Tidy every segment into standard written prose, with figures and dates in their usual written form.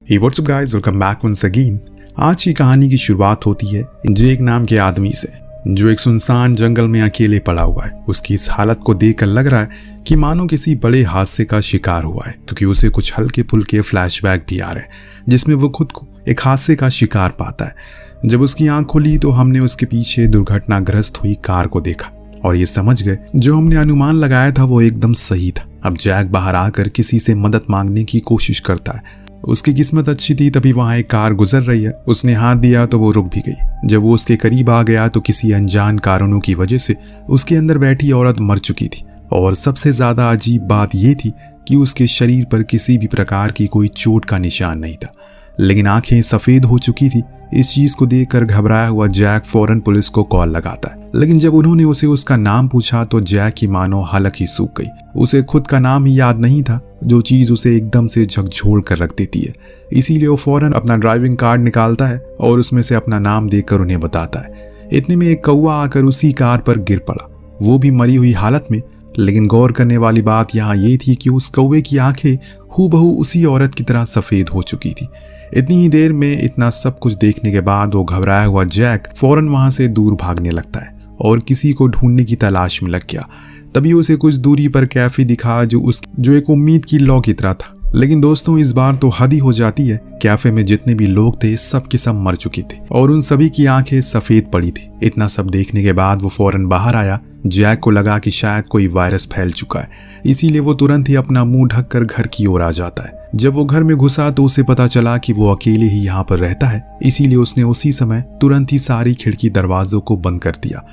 Hey, what's up guys? Welcome back once again। आज की कहानी की शुरुआत होती है जैक नाम के आदमी से, जो एक सुनसान जंगल में अकेले पड़ा हुआ है। उसकी इस हालत को देखकर लग रहा है कि मानो किसी बड़े हादसे का शिकार हुआ है, क्योंकि उसे कुछ हल्के फुल्के फ्लैशबैक भी आ रहे हैं जिसमें वो खुद को एक हादसे का शिकार पाता है। जब उसकी आंख खुली तो हमने उसके पीछे दुर्घटनाग्रस्त हुई कार को देखा और ये समझ गए जो हमने अनुमान लगाया था वो एकदम सही था। अब जैक बाहर आकर किसी से मदद मांगने की कोशिश करता है। उसकी किस्मत अच्छी थी, तभी वहां एक कार गुजर रही है। उसने हाथ दिया तो वो रुक भी गई। जब वो उसके करीब आ गया तो किसी अनजान कारणों की वजह से उसके अंदर बैठी औरत मर चुकी थी, और सबसे ज्यादा अजीब बात यह थी कि उसके शरीर पर किसी भी प्रकार की कोई चोट का निशान नहीं था, लेकिन आंखें सफेद हो चुकी थी। इस चीज को देखकर घबराया हुआ जैक फौरन पुलिस को कॉल लगाता है, लेकिन जब उन्होंने उसे उसका नाम पूछा तो जैक की मानो हलक ही सूख गई। उसे खुद का नाम ही याद नहीं था, जो चीज उसे एकदम से झकझोर कर रख देती है। इसीलिए वो फौरन अपना ड्राइविंग कार्ड निकालता है और उसमें से अपना नाम देखकर उन्हें बताता है। इतने में एक कौवा आकर उसी कार पर गिर पड़ा, वो भी मरी हुई हालत में। लेकिन गौर करने वाली बात यहाँ ये थी कि उस कौवे की आंखें हूबहू उसी औरत की तरह सफेद हो चुकी थी। इतनी ही देर में इतना सब कुछ देखने के बाद वो घबराया हुआ जैक फौरन वहां से दूर भागने लगता है और किसी को ढूंढने की तलाश में लग गया। तभी उसे कुछ दूरी पर कैफे दिखा जो एक उम्मीद की लौ की तरह था। लेकिन दोस्तों, इस बार तो हद ही हो जाती है। कैफे में जितने भी लोग थे सब के सब मर चुके थे और उन सभी की आंखें सफेद पड़ी थी। इतना सब देखने के बाद वो फौरन बाहर आया। जैक को लगा कि शायद कोई वायरस फैल चुका है, इसीलिए वो तुरंत ही अपना मुंह ढककर घर की ओर आ जाता है। जब वो घर में घुसा तो उसे पता चला कि वो अकेले ही यहाँ पर रहता है, इसीलिए उसने उसी समय तुरंत ही सारी खिड़की दरवाजों को बंद कर दिया।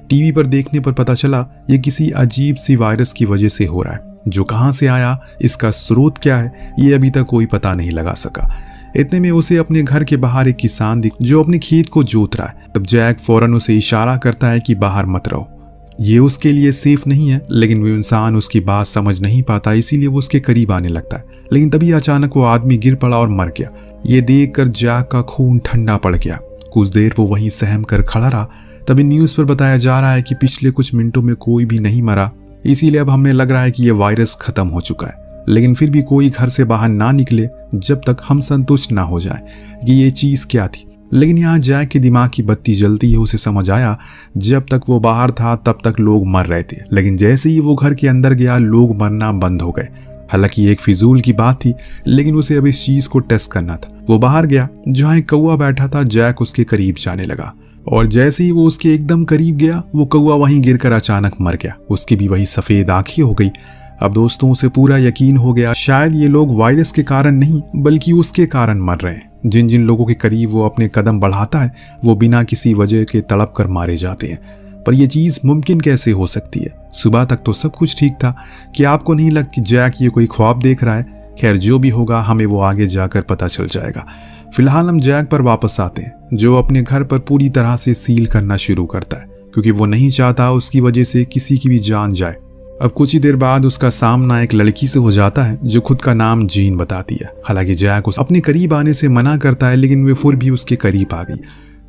टीवी पर देखने पर पता चला ये किसी अजीब सी वायरस की वजह से हो रहा है। जो कहां से आया, इसका स्रोत क्या है, ये अभी तक कोई पता नहीं लगा सका। इतने में उसे अपने घर के बाहर एक किसान दिख जो अपने खेत को जोत रहा है। तब जैक फौरन उसे इशारा करता है कि बाहर मत रहो, ये उसके लिए सेफ नहीं है। लेकिन वो इंसान उसकी बात समझ नहीं पाता, इसीलिए वो उसके करीब आने लगता है। लेकिन तभी अचानक वो आदमी गिर पड़ा और मर गया। ये देखकर जैक का खून ठंडा पड़ गया। कुछ देर वो वहीं सहम कर खड़ा रहा। तभी न्यूज़ पर बताया जा रहा है कि पिछले कुछ मिनटों में कोई भी नहीं मरा, इसीलिए अब हमें लग रहा है कि ये वायरस खत्म हो चुका है। लेकिन फिर भी कोई घर से बाहर ना निकले जब तक हम संतुष्ट ना हो जाए कि ये चीज़ क्या थी। लेकिन यहाँ जैक के दिमाग की बत्ती जलती है। उसे समझ आया जब तक वो बाहर था तब तक लोग मर रहे थे, लेकिन जैसे ही वो घर के अंदर गया लोग मरना बंद हो गए। हालांकि एक फिजूल की बात थी, लेकिन उसे अब इस चीज को टेस्ट करना था। वो बाहर गया, जहाँ एक कौवा बैठा था। जैक उसके करीब जाने लगा और जैसे ही वो उसके एकदम करीब गया वो कौवा वहीं गिरकर अचानक मर गया। उसकी भी वही सफेद आंखें हो गई। अब दोस्तों, उसे पूरा यकीन हो गया शायद ये लोग वायरस के कारण नहीं बल्कि उसके कारण मर रहे हैं। जिन जिन लोगों के करीब वो अपने कदम बढ़ाता है वो बिना किसी वजह के तड़प कर मारे जाते हैं। पर यह चीज मुमकिन कैसे हो सकती है? सुबह तक तो सब कुछ ठीक था। कि आपको नहीं लगता कि जैक ये कोई ख्वाब देख रहा है? खैर, जो भी होगा हमें वो आगे जाकर पता चल जाएगा। फिलहाल हम जैक पर वापस आते हैं, जो अपने घर पर पूरी तरह से सील करना शुरू करता है, क्योंकि वो नहीं चाहता उसकी वजह से किसी की भी जान जाए। अब कुछ ही देर बाद उसका सामना एक लड़की से हो जाता है जो खुद का नाम जीन बताती है। हालांकि जैक उसे अपने करीब आने से मना करता है, लेकिन वे फिर भी उसके करीब आ गई।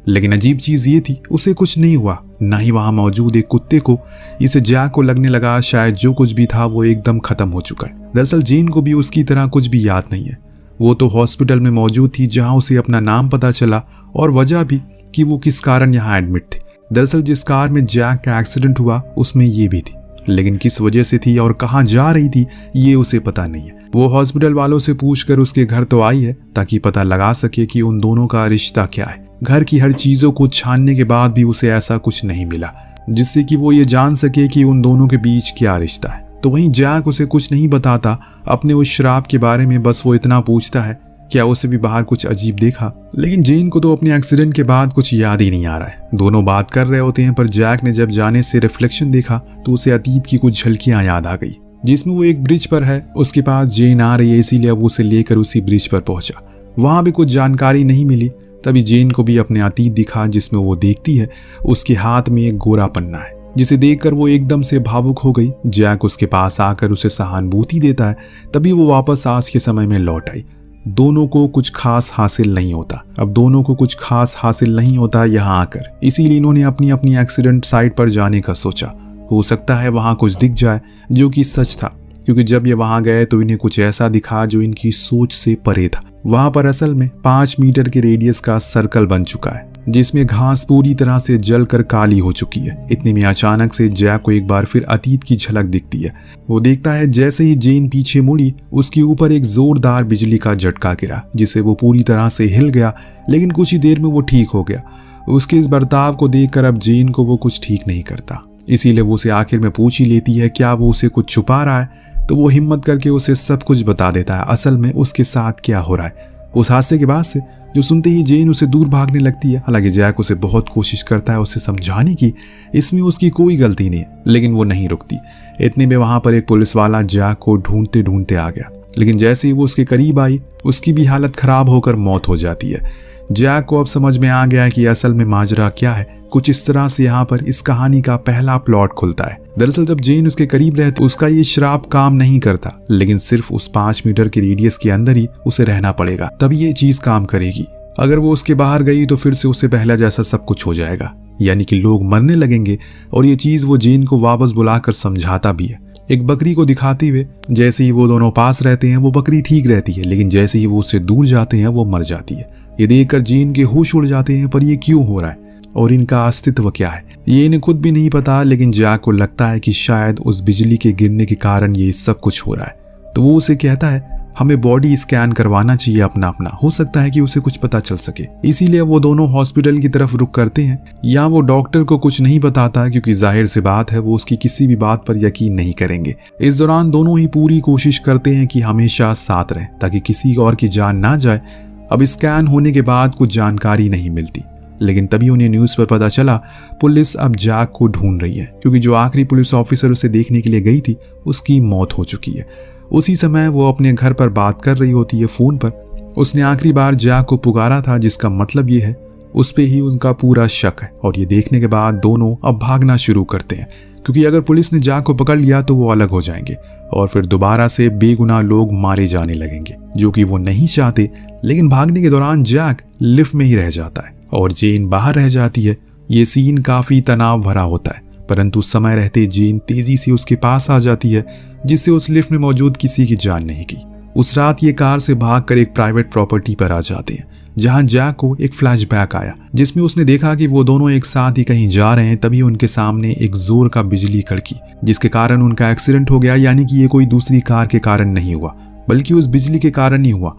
लेकिन अजीब चीज ये थी, उसे कुछ नहीं हुआ, ना ही वहां मौजूद एक कुत्ते को। इसे जैक को लगने लगा शायद जो कुछ भी था वो एकदम खत्म हो चुका है। दरअसल जीन को भी उसकी तरह कुछ भी याद नहीं है। वो तो हॉस्पिटल में मौजूद थी जहां उसे अपना नाम पता चला और वजह भी कि वो किस कारण यहाँ एडमिट थे। दरअसल जिस कार में जैक का एक्सीडेंट हुआ उसमें ये भी थी, लेकिन किस वजह से थी और कहां जा रही थी ये उसे पता नहीं है। वो हॉस्पिटल वालों से पूछकर उसके घर तो आई है ताकि पता लगा सके कि उन दोनों का रिश्ता क्या है। घर की हर चीजों को छानने के बाद भी उसे ऐसा कुछ नहीं मिला जिससे कि वो ये जान सके कि उन दोनों के बीच क्या रिश्ता है। तो वहीं जैक उसे कुछ नहीं बताता अपने उस शराब के बारे में, बस वो इतना पूछता है क्या उसे भी बाहर कुछ अजीब देखा। लेकिन जेन को तो अपने एक्सीडेंट के बाद कुछ याद ही नहीं आ रहा है। दोनों बात कर रहे होते हैं, पर जैक ने जब जाने से रिफ्लेक्शन देखा तो उसे अतीत की कुछ झलकियां याद आ गई, जिसमें वो एक ब्रिज पर है, उसके पास जेन आ रही है, इसीलिए वो उसे लेकर उसी ब्रिज पर पहुंचा। वहां भी कुछ जानकारी नहीं मिली। तभी जेन को भी अपने अतीत दिखा, जिसमें वो देखती है उसके हाथ में एक गोरा पन्ना है, जिसे देखकर वो एकदम से भावुक हो गई। जैक उसके पास आकर उसे सहानुभूति देता है। तभी वो वापस आज के समय में लौट आई। दोनों को कुछ खास हासिल नहीं होता। अब दोनों को कुछ खास हासिल नहीं होता यहाँ आकर, इसीलिए इन्होंने अपनी अपनी एक्सीडेंट साइट पर जाने का सोचा। हो सकता है वहां कुछ दिख जाए, जो कि सच था, क्योंकि जब ये वहां गए तो इन्हें कुछ ऐसा दिखा जो इनकी सोच से परे था। वहां पर असल में 5 मीटर के रेडियस का सर्कल बन चुका है जिसमें घास पूरी तरह से जलकर काली हो चुकी है। इतने में अचानक से जैक को एक बार फिर अतीत की झलक दिखती है। वो देखता है जैसे ही जेन पीछे मुड़ी उसके ऊपर एक जोरदार बिजली का झटका गिरा जिससे वो पूरी तरह से हिल गया, लेकिन कुछ ही देर में वो ठीक हो गया। उसके इस बर्ताव को देखकर अब जेन को वो कुछ ठीक नहीं करता, इसीलिए वो उसे आखिर में पूछ ही लेती है क्या वो उसे कुछ छुपा रहा है। तो वो हिम्मत करके उसे सब कुछ बता देता है असल में उसके साथ क्या हो रहा है। उस हादसे के बाद से जो सुनते ही जेन उसे दूर भागने लगती है। हालांकि जैक उसे बहुत कोशिश करता है उसे समझाने की, इसमें उसकी कोई गलती नहीं है, लेकिन वो नहीं रुकती। इतने में वहां पर एक पुलिस वाला जैक को ढूंढते ढूंढते आ गया, लेकिन जैसे ही वो उसके करीब आई उसकी भी हालत खराब होकर मौत हो जाती है। जैक को अब समझ में आ गया कि असल में माजरा क्या है। कुछ इस तरह से यहाँ पर इस कहानी का पहला प्लॉट खुलता है। दरअसल जब जेन उसके करीब रहे तो उसका ये श्राप काम नहीं करता, लेकिन सिर्फ उस 5 मीटर के रेडियस के अंदर ही उसे रहना पड़ेगा, तभी ये चीज काम करेगी। अगर वो उसके बाहर गई तो फिर से उससे पहला जैसा सब कुछ हो जाएगा, यानी कि लोग मरने लगेंगे। और ये चीज वो जेन को वापस बुलाकर समझाता भी है, एक बकरी को दिखाते हुए। जैसे ही वो दोनों पास रहते हैं वो बकरी ठीक रहती है, लेकिन जैसे ही वो उससे दूर जाते हैं वो मर जाती है। ये देखकर जेन के होश उड़ जाते हैं, पर ये क्यों हो रहा है और इनका अस्तित्व क्या है ये इन्हें खुद भी नहीं पता। लेकिन जैक को लगता है कि शायद उस बिजली के गिरने के कारण ये सब कुछ हो रहा है। तो वो उसे कहता है हमें बॉडी स्कैन करवाना चाहिए अपना अपना, हो सकता है कि उसे कुछ पता चल सके। इसीलिए वो दोनों हॉस्पिटल की तरफ रुख करते हैं। यहाँ वो डॉक्टर को कुछ नहीं बताता क्योंकि जाहिर सी बात है वो उसकी किसी भी बात पर यकीन नहीं करेंगे। इस दौरान दोनों ही पूरी कोशिश करते हैं कि हमेशा साथ रहें ताकि किसी और की जान ना जाए। अब स्कैन होने के बाद कुछ जानकारी नहीं मिलती, लेकिन तभी उन्हें न्यूज़ पर पता चला पुलिस अब जैक को ढूंढ रही है, क्योंकि जो आखिरी पुलिस ऑफिसर उसे देखने के लिए गई थी उसकी मौत हो चुकी है। उसी समय वो अपने घर पर बात कर रही होती है फोन पर। उसने आखिरी बार जैक को पुकारा था, जिसका मतलब ये है उस पे ही उनका पूरा शक है। और ये देखने के बाद दोनों अब भागना शुरू करते हैं, क्योंकि अगर पुलिस ने जैक को पकड़ लिया तो वो अलग हो जाएंगे और फिर दोबारा से बेगुनाह लोग मारे जाने लगेंगे, जो कि वो नहीं चाहते। लेकिन भागने के दौरान जैक लिफ्ट में ही रह जाता है और जेन बाहर रह जाती है। ये सीन काफी तनाव भरा होता है, परंतु समय रहते जेन तेजी से उसके पास आ जाती है, जिससे उस लिफ्ट में मौजूद किसी की जान नहीं गई। उस रात ये कार से भागकर एक प्राइवेट प्रॉपर्टी पर आ जाते हैं, जहां जैक को एक फ्लैशबैक आया जिसमें उसने देखा कि वो दोनों एक साथ ही कहीं जा रहे हैं। तभी उनके सामने एक जोर का बिजली कड़की, जिसके कारण उनका एक्सीडेंट हो गया। यानी कि ये कोई दूसरी कार के कारण नहीं हुआ, बल्कि उस बिजली के कारण ही हुआ।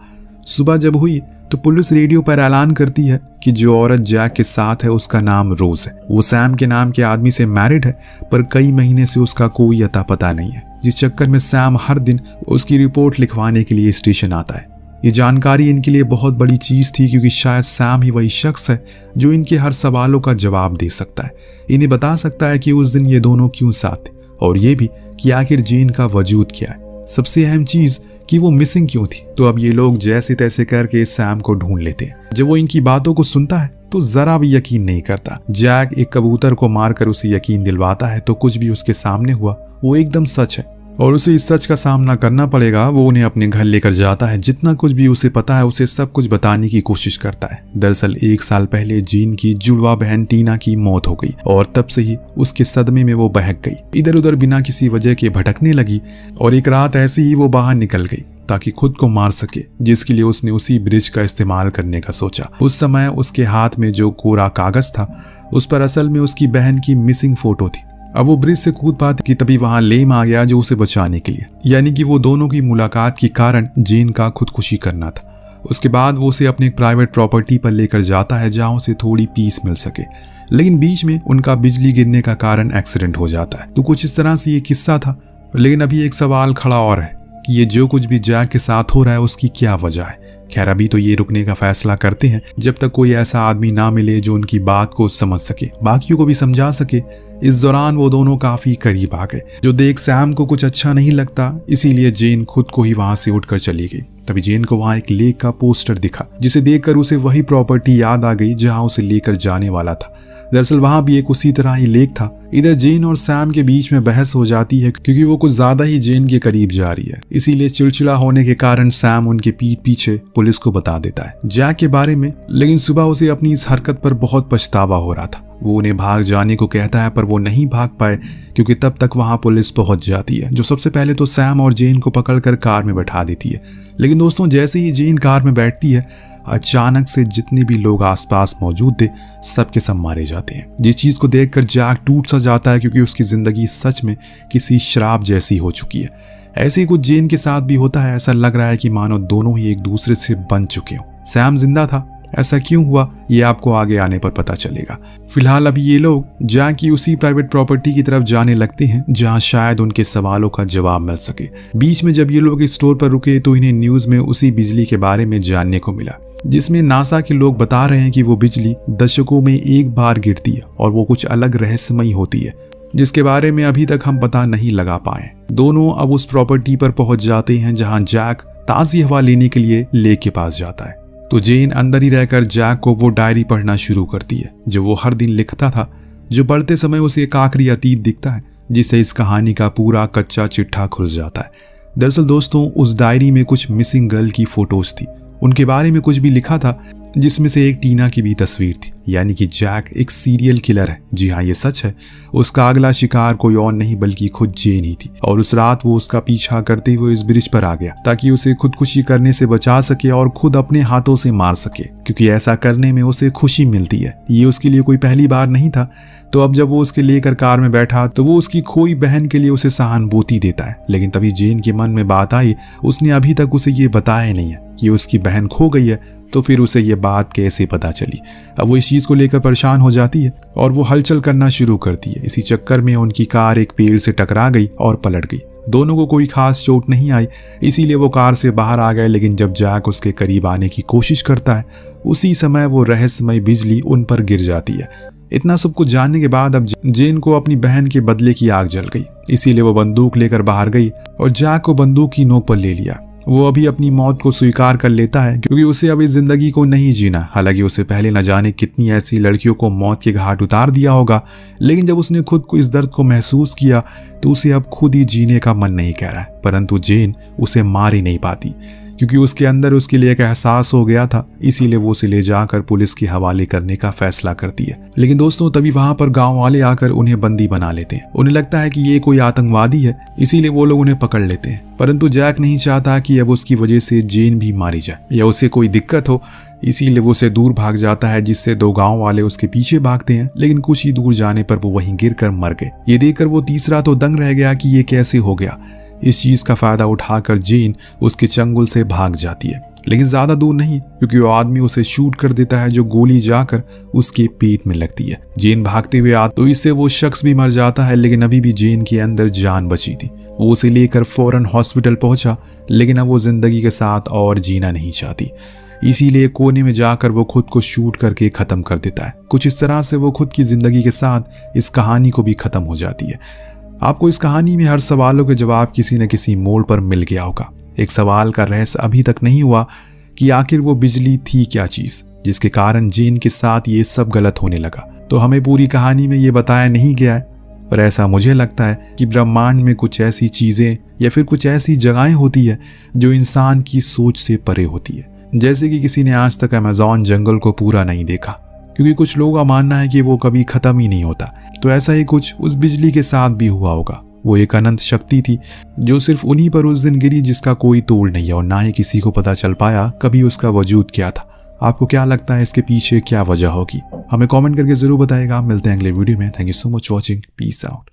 सुबह जब हुई तो पुलिस रेडियो पर ऐलान करती है कि जो औरत जैक के साथ है उसका नाम रोज है। वो सैम के नाम के आदमी से मैरिड है, पर कई महीने से उसका कोई अता पता नहीं है, जिस चक्कर में सैम हर दिन उसकी रिपोर्ट लिखवाने के लिए स्टेशन आता है। ये जानकारी इनके लिए बहुत बड़ी चीज थी, क्योंकि शायद सैम ही वही शख्स है जो इनके हर सवालों का जवाब दे सकता है। इन्हें बता सकता है कि उस दिन ये दोनों क्यों साथ थे, और ये भी कि आखिर जेन का वजूद क्या है। सबसे अहम चीज कि वो मिसिंग क्यों थी। तो अब ये लोग जैसे तैसे करके सैम को ढूंढ लेते हैं। जब वो इनकी बातों को सुनता है तो जरा भी यकीन नहीं करता। जैक एक कबूतर को मारकर उसे यकीन दिलवाता है, तो कुछ भी उसके सामने हुआ वो एकदम सच है और उसे इस सच का सामना करना पड़ेगा। वो उन्हें अपने घर लेकर जाता है। जितना कुछ भी उसे पता है उसे सब कुछ बताने की कोशिश करता है। दरअसल 1 साल पहले जेन की जुड़वा बहन टीना की मौत हो गई और तब से ही उसके सदमे में वो बहक गई, इधर उधर बिना किसी वजह के भटकने लगी। और एक रात ऐसे ही वो बाहर निकल गई ताकि खुद को मार सके, जिसके लिए उसने उसी ब्रिज का इस्तेमाल करने का सोचा। उस समय उसके हाथ में जो कोरा कागज था उस पर असल में उसकी बहन की मिसिंग फोटो थी। अब वो ब्रिज से कूद पाती कि तभी वहां लेम आ गया जो उसे बचाने के लिए। यानी कि वो दोनों की मुलाकात के कारण जेन का खुदकुशी करना था। उसके बाद वो उसे अपनी प्राइवेट प्रॉपर्टी पर लेकर जाता है, जहां उसे थोड़ी पीस मिल सके। लेकिन बीच में उनका बिजली गिरने का कारण एक्सीडेंट हो जाता है। तो कुछ इस तरह से ये किस्सा था। लेकिन अभी एक सवाल खड़ा और है कि ये जो कुछ भी जैक के साथ हो रहा है उसकी क्या वजह है। खैर अभी तो ये रुकने का फैसला करते हैं जब तक कोई ऐसा आदमी ना मिले जो उनकी बात को समझ सके, बाकियों को भी समझा सके। इस दौरान वो दोनों काफी करीब आ गए, जो देख सैम को कुछ अच्छा नहीं लगता। इसीलिए जेन खुद को ही वहां से उठकर चली गई। तभी जेन को वहां एक लेक का पोस्टर दिखा, जिसे देखकर उसे वही प्रॉपर्टी याद आ गई जहां उसे लेकर जाने वाला था। दरअसल वहां भी एक उसी तरह ही लेक था। इधर जेन और सैम के बीच में बहस हो जाती है, क्योंकि वो कुछ ज्यादा ही जेन के करीब जा रही है। इसीलिए चिड़चिड़ा होने के कारण सैम उनके पीठ पीछे पुलिस को बता देता है जैक के बारे में। लेकिन सुबह उसे अपनी इस हरकत पर बहुत पछतावा हो रहा था वो उन्हें भाग जाने को कहता है, पर वो नहीं भाग पाए क्योंकि तब तक वहां पुलिस पहुंच जाती है, जो सबसे पहले तो सैम और जेन को पकड़कर कार में बैठा देती है। लेकिन दोस्तों, जैसे ही जेन कार में बैठती है, अचानक से जितने भी लोग आसपास मौजूद थे सबके सब मारे जाते हैं। जिस चीज को देखकर जैक टूट सा जाता है क्योंकि उसकी जिंदगी सच में किसी शराब जैसी हो चुकी है। ऐसे ही कुछ जेन के साथ भी होता है। ऐसा लग रहा है कि मानो दोनों ही एक दूसरे से बन चुके हों। सैम जिंदा था, ऐसा क्यों हुआ ये आपको आगे आने पर पता चलेगा। फिलहाल अभी ये लोग जैक की उसी प्राइवेट प्रॉपर्टी की तरफ जाने लगते हैं जहां शायद उनके सवालों का जवाब मिल सके। बीच में जब ये लोग इस स्टोर पर रुके तो इन्हें न्यूज में उसी बिजली के बारे में जानने को मिला, जिसमें नासा के लोग बता रहे हैं कि वो बिजली दशकों में एक बार गिरती है और वो कुछ अलग रहस्यमयी होती है, जिसके बारे में अभी तक हम पता नहीं लगा पाए। दोनों अब उस प्रॉपर्टी पर पहुंच जाते हैं जहां जैक ताजी हवा लेने के लिए लेक के पास जाता है। तो जेन अंदर ही रहकर जैक को वो डायरी पढ़ना शुरू करती है जो वो हर दिन लिखता था, जो पढ़ते समय उसे एक आखिरी अतीत दिखता है जिससे इस कहानी का पूरा कच्चा चिट्ठा खुल जाता है। दरअसल दोस्तों, उस डायरी में कुछ मिसिंग गर्ल की फोटोज थी, उनके बारे में कुछ भी लिखा था, जिसमें से एक टीना की भी तस्वीर थी, यानी कि जैक एक सीरियल किलर है। जी हाँ, ये सच है। उसका अगला शिकार कोई और नहीं बल्कि खुद जेन ही थी और उस रात वो उसका पीछा करते हुए इस ब्रिज पर आ गया ताकि उसे खुदकुशी करने से बचा सके और खुद अपने हाथों से मार सके, क्योंकि ऐसा करने में उसे खुशी मिलती है। ये उसके लिए कोई पहली बार नहीं था। तो अब जब वो उसके लेकर कार में बैठा तो वो उसकी खोई बहन के लिए उसे सहानुभूति देता है। लेकिन तभी जेन के मन में बात आई, उसने अभी तक उसे ये बताया नहीं है कि उसकी बहन खो गई है, तो फिर उसे ये बात कैसे पता चली। अब वो इस चीज को लेकर परेशान हो जाती है और वो हलचल करना शुरू करती है। इसी चक्कर में उनकी कार एक पेड़ से टकरा गई और पलट गई। दोनों को कोई खास चोट नहीं आई, इसीलिए वो कार से बाहर आ गए। लेकिन जब जैक उसके करीब आने की कोशिश करता है, उसी समय वो रहस्यमय बिजली उन पर गिर जाती है। इतना सब कुछ जानने के बाद अब जेन को अपनी बहन के बदले की आग जल गई, इसीलिए वो बंदूक लेकर बाहर गई और जैक को बंदूक की नोक पर ले लिया। वो अभी अपनी मौत को स्वीकार कर लेता है क्योंकि उसे अब इस जिंदगी को नहीं जीना। हालांकि उसे पहले न जाने कितनी ऐसी लड़कियों को मौत के घाट उतार दिया होगा, लेकिन जब उसने खुद को इस दर्द को महसूस किया तो उसे अब खुद ही जीने का मन नहीं कह रहा है। परंतु जेन उसे मार ही नहीं पाती क्योंकि उसके अंदर उसके लिए एक एहसास हो गया था, इसीलिए वो उसे ले जाकर पुलिस के हवाले करने का फैसला करती है। लेकिन दोस्तों, तभी वहां पर गांव वाले आकर उन्हें बंदी बना लेते हैं। उन्हें लगता है कि ये कोई आतंकवादी है, इसीलिए वो लोग उन्हें पकड़ लेते हैं। परंतु जैक नहीं चाहता कि अब उसकी वजह से जेन भी मारी जाए या उसे कोई दिक्कत हो, इसीलिए वो उसे दूर भाग जाता है, जिससे दो गांव वाले उसके पीछे भागते हैं। लेकिन कुछ ही दूर जाने पर वो वहीं गिरकर मर गए। ये देखकर वो तीसरा तो दंग रह गया कि ये कैसे हो गया। इस चीज का फायदा उठाकर जेन उसके चंगुल से भाग जाती है, लेकिन ज्यादा दूर नहीं क्योंकि वो आदमी उसे शूट कर देता है, जो गोली जाकर उसके पेट में लगती है। जेन भागते हुए आ तो इससे वो शख्स भी मर जाता है, लेकिन अभी भी जेन के अंदर जान बची थी। वो उसे लेकर फौरन हॉस्पिटल पहुंचा, लेकिन अब वो जिंदगी के साथ और जीना नहीं चाहती, इसीलिए कोने में जाकर वो खुद को शूट करके खत्म कर देता है। कुछ इस तरह से वो खुद की जिंदगी के साथ इस कहानी को भी खत्म हो जाती है। आपको इस कहानी में हर सवालों के जवाब किसी न किसी मोड़ पर मिल गया होगा। एक सवाल का रहस्य अभी तक नहीं हुआ कि आखिर वो बिजली थी क्या चीज जिसके कारण जेन के साथ ये सब गलत होने लगा। तो हमें पूरी कहानी में ये बताया नहीं गया है, पर ऐसा मुझे लगता है कि ब्रह्मांड में कुछ ऐसी चीजें या फिर कुछ ऐसी जगहें होती है जो इंसान की सोच से परे होती है। जैसे कि किसी ने आज तक अमेज़न जंगल को पूरा नहीं देखा क्योंकि कुछ लोगों का मानना है कि वो कभी खत्म ही नहीं होता। तो ऐसा ही कुछ उस बिजली के साथ भी हुआ होगा। वो एक अनंत शक्ति थी जो सिर्फ उन्हीं पर उस दिन गिरी, जिसका कोई तोड़ नहीं है और ना ही किसी को पता चल पाया कभी उसका वजूद क्या था। आपको क्या लगता है इसके पीछे क्या वजह होगी? हमें कमेंट करके जरूर बताइएगा। मिलते हैं अगले वीडियो में। Thank you so much watching. Peace out.